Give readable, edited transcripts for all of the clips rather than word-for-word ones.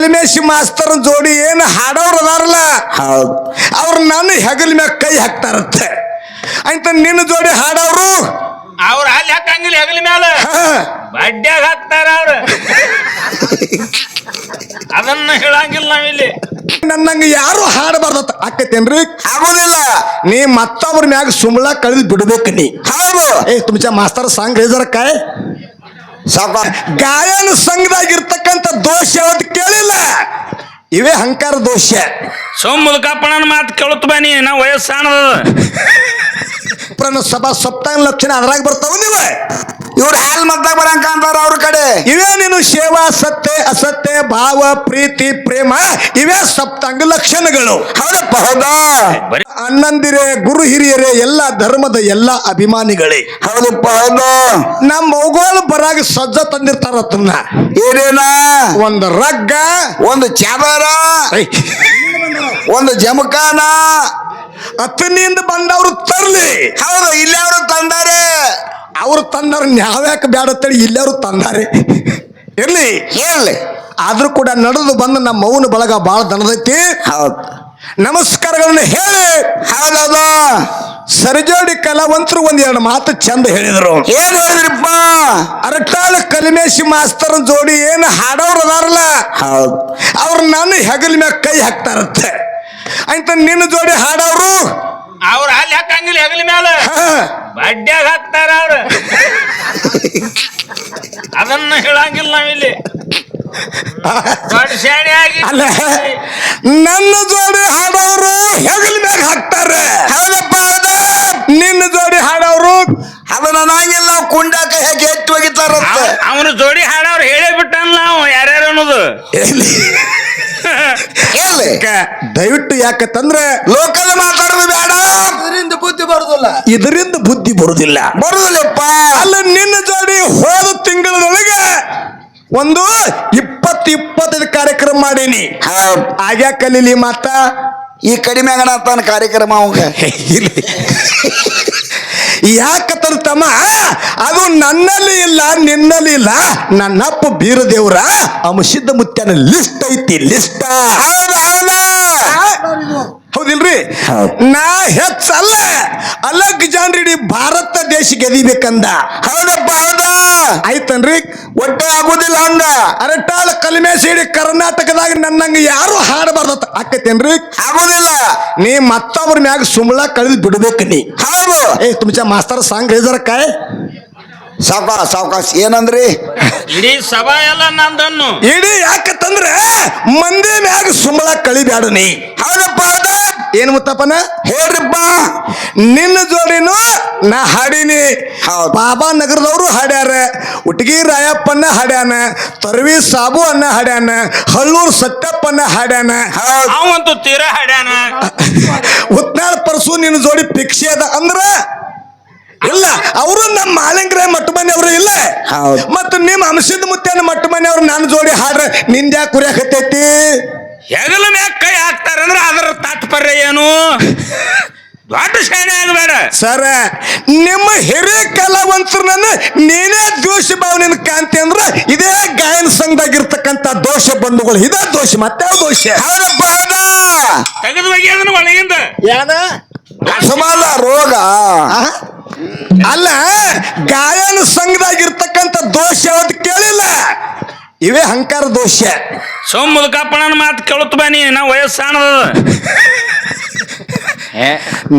ಕಲಿಮೇಶಿ master ಜೋಡಿ ಏನು ಹಾಡೋರು ಅದಾರಲ್ಲ ಹೌದು ಅವ್ರು ನನ್ನ ಹೆಗಲ ಮ್ಯಾಗ ಕೈ ಹಾಕ್ತಾರಂತೆ ಅಂತ ನಿನ್ನ ಜೋಡಿ ಹಾಡೋರು ಅವ್ರ ಅಲ್ಲಿ ಹಾಕಂಗಿಲ್ಲ ಹೆಗಲ ಮ್ಯಾಲ ಬಡ್ಡ್ಯಾಗ ಹಾಕ್ತಾರ ಅವ್ರ ಅದನ್ನ ಹೇಳಂಗಿಲ್ಲ ನಾವಿಲ್ಲಿ ನನ್ನಂಗ ಯಾರು ಹಾಡಬಾರ್ದತ್ತ ಆಕತ್ತೇನ್ರಿ ಆಗುದಿಲ್ಲ ನೀ ಮತ್ತೊಬ್ರ ಮ್ಯಾಗ ಸುಂಬಳ ಕಳೆದು ಬಿಡ್ಬೇಕು ನೀ ಹೌದು ತುಮಚ ಮಾಸ್ತರ್ ಸಾಂಗ್ ರೇಜರ್ ಕಾಯ್ ಸಾಕ ಗಾಯನ ಸಂಘದಾಗಿರ್ತಕ್ಕಂಥ ದೋಷ ಯಾವತ್ತು ಕೇಳಿಲ್ಲ ಇವೇ ಅಹಂಕಾರ ದೋಷ ಮುದುಕಪ್ಪನ ಮಾತು ಕೇಳುತ್ತ ಬನ್ನಿ ನಾ ವಯಸ್ಸಾನದ ಸಭಾ ಸಪ್ತಾಹ ಲಕ್ಷಣ ಅದ್ರಾಗ ಬರ್ತಾವ ನೀವ ಇವ್ರು ಹಾಲ್ ಮದ್ದಾಗ ಬರಂಕ ಅಂತಾರ ಅವ್ರ ಕಡೆ ಇವೇ ನೀನು ಸೇವಾ ಸತ್ಯ ಅಸತ್ಯ ಭಾವ ಪ್ರೀತಿ ಪ್ರೇಮ ಇವೇ ಸಪ್ತಾಂಗ ಲಕ್ಷಣಗಳು ಹೌದಪ್ಪ ಹೌದಾ ಅಣ್ಣಂದಿರೇ ಗುರು ಹಿರಿಯರೇ ಎಲ್ಲ ಧರ್ಮದ ಎಲ್ಲ ಅಭಿಮಾನಿಗಳೇ ಹೌದಪ್ಪ ಹೌದು ನಮ್ಮ ಮೌಗೋಲ್ ಬರಾಗ ಸಜ್ಜ ತಂದಿರ್ತಾರತ್ತನ್ನ ಏನೇನ ಒಂದು ರಗ್ಗ ಒಂದು ಚಾದರ ಒಂದು ಜಮಖಾನ ಅತನಿಂದ ಬಂದವ್ರು ತರ್ಲಿ ಹೌದು ಇಲ್ಲಿ ಅವರು ತಂದಾರೆ ಅವ್ರು ತಂದವ್ರು ನಾವ್ಯಾಕೆ ಬ್ಯಾಡತ್ತೇಳಿ ಇಲ್ಲವ್ರು ತಂದಾರೆ ಇರ್ಲಿ ಹೇಳಿ ಆದ್ರೂ ಕೂಡ ನಡೆದು ಬಂದ ನಮ್ಮ ಮೌನ ಬಳಗ ಬಾಳ ದನದೈತಿ ಹೌದು ನಮಸ್ಕಾರಗಳನ್ನ ಹೇಳಿ ಹೌದೌದು ಸರಿಜೋಡಿ ಕಲಾವಂತರು ಒಂದೆರಡು ಮಾತು ಚಂದ ಹೇಳಿದ್ರು ಏನ್ ಹೇಳಿದ್ರಿಪ್ಪ ಅರಟಾಳ ಕಲಿಮೇಶಿ ಮಾಸ್ತರ್ ಜೋಡಿ ಏನು ಹಾಡೋರು ಅದಾರಲ್ಲ ಹೌದು ಅವ್ರು ನನ್ನ ಹೆಗಲ ಮ್ಯಾಗ ಕೈ ಹಾಕ್ತಾರಂತೆ ಅಂತ ನಿನ್ನ ಜೋಡಿ ಹಾಡೋರು ಅವ್ರ ಅಲ್ಲಿ ಹಾಕಂಗಿಲ್ಲ ಹೆಗಲ ಮ್ಯಾಲ ಬಡ್ಡ್ಯಾಗ ಹಾಕ್ತಾರ ಅವ್ರ ಅದನ್ನ ಹೇಳಂಗಿಲ್ಲ ನಾವಿಲ್ಲಿ ದೊಡ್ಡ ಶಾಣೆ ಆಗಿ ಅಲ್ಲ ನನ್ನ ಜೋಡಿ ಹಾಡೋರು ಹೆಗಲ ಮ್ಯಾಗ ಹಾಕ್ತಾರೆ ಹೌದಪ್ಪ ಹೌದು ನಿನ್ನ ಜೋಡಿ ಹಾಡೋರು ಅದನ್ನ ನಂಗಿಲ್ಲ ಕುಂಡಾಕ ಹೇಗೆ ಎತ್ತು ಹೋಗಿತಾರಂತ ಅವನ ಜೋಡಿ ಹಾಡವ್ರು ಹೇಳೇ ಬಿಟ್ಟಲ್ಲ ನಾವು ಯಾರ್ಯಾರು ಅನ್ನೋದು ಹೇಳಿ ದಯವಿಟ್ಟು ಯಾಕಂದ್ರೆ ಲೋಕಲ್ ಮಾತಾಡೋದು ಬೇಡ ಇದರಿಂದ ಬುದ್ಧಿ ಬರುದಿಲ್ಲ ಇದರಿಂದ ಬುದ್ಧಿ ಬರುದಿಲ್ಲ ಬರುದಿಲ್ಲಪ್ಪ ಅಲ್ಲ ನಿನ್ನ ಜೋಡಿ ಹೋದ ತಿಂಗಳದೊಳಗೆ ಒಂದು 25 ಕಾರ್ಯಕ್ರಮ ಮಾಡೀನಿ ಹೌದು ಆಗ್ಯಾ ಕಲೀಲಿ ಮಾತ ಈ ಕಡಿಮೆ ಆಗಣತ್ತಾನ ಕಾರ್ಯಕ್ರಮ ಅವಂಗ ಯಾಕಂತ ತಮ್ಮ ಅದು ನನ್ನಲ್ಲಿ ಇಲ್ಲ ನಿನ್ನಲ್ಲಿ ಇಲ್ಲ ನನ್ನಪ್ಪ ಬೀರದೇವ್ರ ಅಮಸಿದ್ದ ಮುತ್ಯನ ಲಿಸ್ಟ್ ಐತಿ ಲಿಸ್ಟ್ ಹೌದಿಲ್ರಿ ನಾ ಹೆಚ್ಚಲ್ಲ ಅಲಗ್ ಜಾನ್ರಿ ಭಾರತ ದೇಶ ಗೆದಿಬೇಕಂದ ಹೌದಪ್ಪ ಹೌದ ಆಯ್ತನ್ರಿ ಒಟ್ಟೆ ಆಗುದಿಲ್ಲ ಹಂಗ ಅರಟಾಳ ಕಲಿಮೇಶಿ ಇಡೀ ಕರ್ನಾಟಕದಾಗ ನನ್ನಂಗ ಯಾರು ಹಾಡಬಾರ್ದತ್ತ ಆಕತ್ತೇನ್ರಿ ಆಗುದಿಲ್ಲ ನೀ ಮತ್ತೊಬ್ರ ಮ್ಯಾಗ ಸುಂಬಳ ಕಳೆದು ಬಿಡ್ಬೇಕು ನೀ ಹೌದು ತುಮಚ ಮಾಸ್ತರ್ ಸಾಂಗ್ ರೇಜರ್ ಕಾಯ್ ಸಾವಕಾಶ ಸಾವಕಾಶ ಏನಂದ್ರಿ ಇಡೀ ಸಭಾ ಎಲ್ಲ ನಂದನ್ನು ಇಡೀ ಯಾಕಂದ್ರೆ ಮಂದಿ ಮ್ಯಾಗ ಸುಂಬಳ ಕಳಿಬ್ಯಾಡ ನೀ ಹೌದಪ್ಪ ಹೌದ ಏನ್ ಮುತ್ತಪ್ಪನ ಹೇಳ್ರಿಪ್ಪ ನಿನ್ನ ಜೋಡಿನು ನಾ ಹಾಡೀನಿ ಹೌದು ಬಾಬಾ ನಗರದವರು ಹಾಡ್ಯಾರ ಉಟ್ಗಿ ರಾಯಪ್ಪನ ಹಾಡ್ಯಾನ ತರ್ವಿ ಸಾಬು ಅನ್ನ ಹಾಡ್ಯಾನ ಹಳ್ಳೂರ್ ಸತ್ಯಪ್ಪನ ಹಾಡ್ಯಾನ ಅವಂತೂ ತೀರಾ ಹಾಡ್ಯಾನ ಉತ್ನಾಳ ಪರಸು ನಿನ್ನ ಜೋಡಿ ಪಿಕ್ಷೆ ಅದ ಅಂದ್ರ ಇಲ್ಲ ಅವರು ನಮ್ಮ ಮಾಲಿಂಗ್ರೆ ಮಟ್ಟು ಮನೆಯವರು ಇಲ್ಲ ಹೌದು ಮತ್ತ ನಿಮ್ಮ ಅಂಶದ ಮುತ್ತೇನ ಮಟ್ಟು ಮನೆಯವ್ರು ನನ್ನ ಜೋಡಿ ಹಾಡ್ರ ನಿಂದ್ಯಾ ಕುರಿಯಾಕತ್ತೈತಿ ಹೆಗಲ ಮ್ಯಾಗ ಕೈ ಹಾಕ್ತಾರಂದ್ರ ಅದರ ತಾತ್ಪರ್ಯ ಏನು ದೊಡ್ಡ ಶಾಣೆ ಆಗಬೇಡ ಸರ ನಿಮ್ಮ ಹಿರಿಯ ಕಲಾವಂತರನ್ನ ನೀನೇ ದೋಷ ಭಾವನೆ ಕಾಂತಿ ಅಂದ್ರ ಇದೇ ಗಾಯನ ಸಂಘದಾಗಿರ್ತಕ್ಕಂಥ ದೋಷ ಬಂಧುಗಳು ಇದೇ ದೋಷ ಮತ್ತಾವ ದೋಷ ಹೌದಪ್ಪ ಹೌದ ತೆಗೆದು ಬಗ್ಗೆ ಅದನ್ನ ಒಳಗಿಂದ ಯಾನ ಅಸಮಾನ ರೋಗ ಅಲ್ಲ ಗಾಯನ ಸಂಘದಾಗಿರ್ತಕ್ಕಂಥ ದೋಷ ಯಾವತ್ತು ಕೇಳಿಲ್ಲ ಇವೇ ಅಹಂಕಾರ ದೋಷ ಮುದುಕಪ್ಪನ ಮಾತು ಕೇಳುತ್ತ ಬನ್ನಿ ನಾ ವಯಸ್ಸಾನದ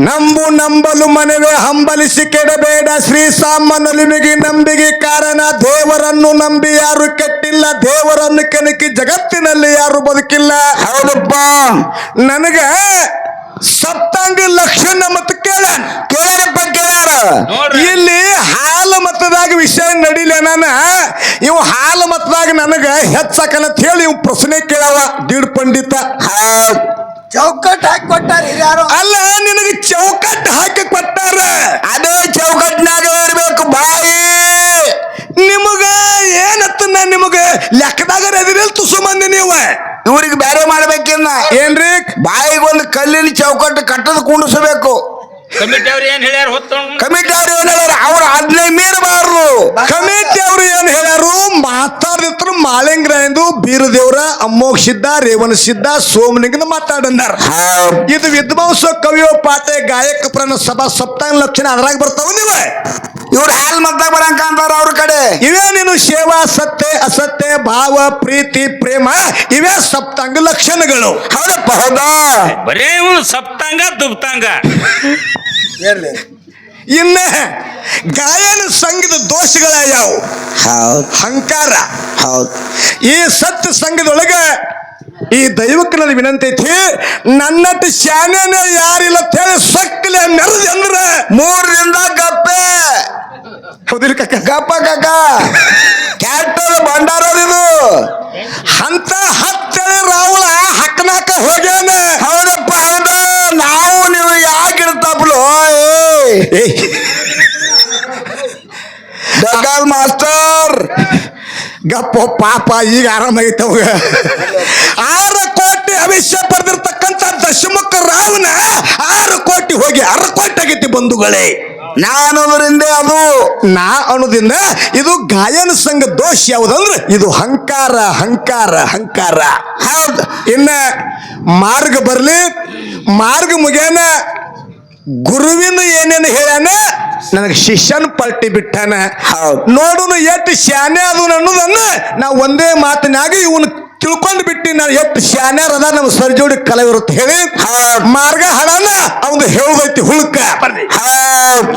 ನಂಬು ನಂಬಲು ಮನವೇ ಹಂಬಲಿಸಿ ಕೆಡಬೇಡ ಶ್ರೀ ಸಾಮಾನ್ಯನಿಗೆ ನಂಬಿಗೆ ಕಾರಣ ದೇವರನ್ನು ನಂಬಿ ಯಾರು ಕೆಟ್ಟಿಲ್ಲ ದೇವರನ್ನು ಕೆಣಕಿ ಜಗತ್ತಿನಲ್ಲಿ ಯಾರು ಬದುಕಿಲ್ಲ ಹೌದಪ್ಪ ನನಗ ಸಪ್ತಾಂಗ ಲಕ್ಷಣ ಮತ ಕೇಳ್ಯಾರಪ್ಪ ಕೇಳ್ಯಾರ ಇಲ್ಲಿ ಹಾಲು ಮತದಾಗ ವಿಷಯ ನಡಿಲೆ ನಾನ ಇವ್ ಹಾಲು ಮತದಾಗ ನನಗ ಹೆಚ್ಚಕನಂತ ಹೇಳಿ ಇವ್ ಪ್ರಶ್ನೆ ಕೇಳವ ದೀಡ್ ಪಂಡಿತ ಚೌಕಟ್ ಹಾಕಿ ಕೊಟ್ಟಾರ ಯಾರು ಅಲ್ಲ ನಿನಗೆ ಚೌಕಟ್ಟು ಹಾಕಿ ಕೊಟ್ಟಾರ ಅದೇ ಚೌಕಟ್ನಾಗ ಇರ್ಬೇಕು ಬಾಯಿ ನಿಮಗ ಏನತ್ತ ನಿಮಗ ಲೆಕ್ಕದಾಗ ಎದಿರಿಲ್ ತುಸು ಮಂದಿ ನೀವು ಇವ್ರಿಗೆ ಬೇರೆ ಮಾಡ್ಬೇಕಿನ್ನ ಏನ್ರಿ ಬಾಯಿಗೆ ಒಂದು ಕಲ್ಲಿನ ಚೌಕಟ್ಟು ಕಟ್ಟದ ಕುಂಡಿಸಬೇಕು ಕಮಿಟಿ ಅವ್ರು ಏನ್ ಹೇಳ್ಯಾರ ಹೊತ್ತೊಂಡ್ ಕಮಿಟಿ ಅವ್ರು ಏನ್ ಹೇಳ್ಯಾರ ಅವ್ರ ಆಜ್ಞೆ ಮೀರಬಾರ್ದು. ಕಮಿಟಿ ಅವರು ಏನ್ ಹೇಳ್ಯಾರು? ಮಾತಾಡಿದ್ರು ಮಾಳಿಂಗ್ರ ಎಂದು ಬೀರದೇವ್ರ ಅಮ್ಮೋಗ್ ಸಿದ್ಧ ರೇವಣ ಸಿದ್ಧ ಸೋಮಲಿಂಗನ ಮಾತಾಡಂದಾರ. ಇದು ವಿದ್ವಾಂಸ ಕವಿಯೋ ಪಾಠ ಗಾಯಕ ಪ್ರಾಣ ಸಭಾ ಸಪ್ತಾಂಗ ಲಕ್ಷಣ ಅದ್ರಾಗ ಬರ್ತಾವ ನೀವ. ಇವ್ರು ಹಾಲ್ ಮದ್ದಾಗ ಬರಂಕ ಅಂತಾರ ಅವ್ರ ಕಡೆ. ಇವೇ ನೀನು ಸೇವಾ ಸತ್ಯ ಅಸತ್ಯ ಭಾವ ಪ್ರೀತಿ ಪ್ರೇಮ ಇವೇ ಸಪ್ತಾಂಗ ಲಕ್ಷಣಗಳು. ಹೌದಪ್ಪ ಹೌದಾ? ಬರೇ ಇವ್ನು ಸಪ್ತಾಂಗ ದುಪ್ತಾಂಗ. ಇನ್ನ ಗಾಯನ ಸಂಘದ ದೋಷಗಳ ಯಾವು? ಹೌದ್ ಅಹಂಕಾರ. ಹೌದ್. ಈ ಸತ್ಯ ಸಂಘದೊಳಗ ಈ ದೈವಕ್ಕೆ ನನ್ನ ವಿನಂತಿ ಐತಿ, ನನ್ನಟ್ಟು ಶಾನ್ಯನೇ ಯಾರಿಲ್ಲ ಹೇಳಿ ಸಕ್ಕಲೆ ಮೆರದಿ ಅಂದ್ರ 3 ದಿನದ ಗಪ್ಪೆ. ಹೌದಿಲ್ಲ ಕಕ್ಕ? ಗಪ್ಪ ಕಕ್ಕ ಕ್ಯಾಟರ್ ಭಂಡಾರದಿದು. ಅಂತ ಹತ್ತಳೆ ರಾಹುಲ ಹಕ್ಕನಾಕ ಹೋಗ್ಯಾನ. ಹೌದಪ್ಪ ಹೌದು. ನಾವು ನೀವು ಯಾಕೆ ಇಡ್ತಪ್ಲು ಡಗಾಲ್ ಮಾಸ್ಟರ್ ಗಪ್ಪ ಪಾಪ ಈಗ ಆರಾಮಾಗಿತ್ತವ. 6 ಕೋಟಿ ಅವಿಷ್ಯ ಪಡೆದಿರ್ತಕ್ಕಂಥ ದಶಮುಖ ರಾವಣ 6 ಕೋಟಿ ಹೋಗಿ 6 ಕೋಟಿ ಆಗೈತಿ ಬಂಧುಗಳೇ. ನಾನೋದ್ರಿಂದ ಅದು ನಾ ಅನ್ನೋದಿಂದ ಇದು ಗಾಯನ ಸಂಘ ದೋಷ ಯಾವುದಂದ್ರೆ ಇದು ಅಹಂಕಾರ ಅಹಂಕಾರ ಅಹಂಕಾರ. ಹೌದು. ಇನ್ನ ಮಾರ್ಗ ಬರ್ಲಿ, ಮಾರ್ಗ ಮುಗ್ಯಾನ ಗುರುವಿನ ಏನೇನು ಹೇಳ್ಯಾನ ನನಗೆ ಶಿಷ್ಯನ ಪಲ್ಟಿ ಬಿಟ್ಟಾನ. ಹೌದು. ನೋಡುನು ಎಷ್ಟು ಶಾನೆ ಅದು ಅನ್ನೋದನ್ನ ನಾವು ಒಂದೇ ಮಾತಿನಾಗ ಇವನು ತಿಳ್ಕೊಂಡು ಬಿಟ್ಟಿ. ನಾನು ಎಷ್ಟು ಶಾನ್ಯಾರ ಅದ ನಮ್ಮ ಸರ್ಜೋಡಿ ಕಲಾವಿರುತ್ತೆ ಹೇಳಿ ಮಾರ್ಗ ಹಣನ ಅವನು ಹೇಳದೈತಿ ಹುಳುಕ. ಹೌದು.